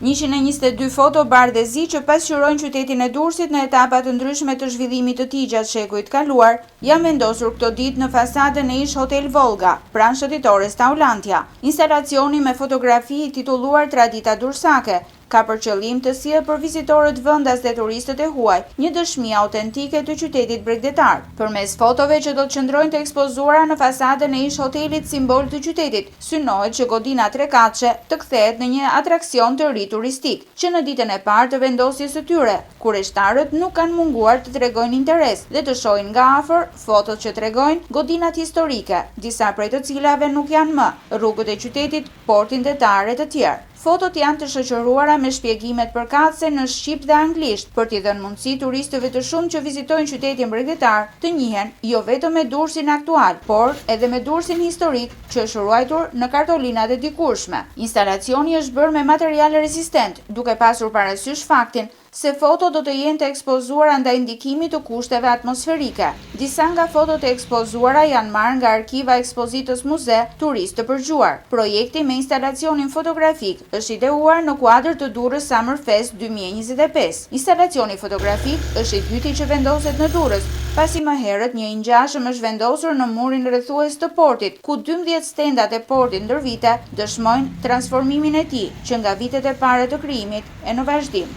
122 foto bardhëzi që pasqyrojnë qytetin e Durrësit në etapa të ndryshme të zhvillimit të tij gjatë shekujt kaluar, janë vendosur këto ditë në fasadën e ish Hotel Volga, pranë shëtitores Taulantia. Instalacioni me fotografi i titulluar Tradita Dursake ka për qëllim të sjellë për vizitorët vendas dhe turistët e huaj një dëshmi autentike të qytetit bregdetar. Përmes fotove që do të qëndrojnë të ekspozuara në fasadën e ish hotelit simbol të qytetit, synohet që godina trekatëshe të kthehet në një atraksion të ri turistik, që në ditën e parë të vendosjes së tyre, kureshtarët nuk kanë munguar të tregojnë interes dhe të shohin nga afër fotot që tregojnë godinat historike, disa prej të cilave nuk janë më, rrugët e qytetit, portin detar e të tjerë. Fotot janë të shoqëruara me shpjegimet përkatëse në shqip dhe anglisht, për t'i dhënë mundësi turistëve të shumë që vizitojnë qytetin bregdetar të njihen jo vetëm me Durrësin aktual, por edhe me Durrësin historik që është ruajtur në kartolinat e dikurshme. Instalacioni është bërë me material rezistent, duke pasur parasysh faktin se foto do të jenë të ekspozuara ndaj ndikimit të kushteve atmosferike. Disa nga fotot e ekspozuara janë marrë nga arkiva ekspozitës muze turist të përgjuar. Projekti me instalacionin fotografik është ideuar në kuadër të Durrës Summer Fest 2025. Instalacioni fotografik është i dyti që vendoset në Durrës, pasi më herët një i ngjashëm është vendosur në murin rrethues të portit, ku 12 stendat e portit ndër vite dëshmojnë transformimin e tij, që nga vitet e parë të krijimit e në vazhdim.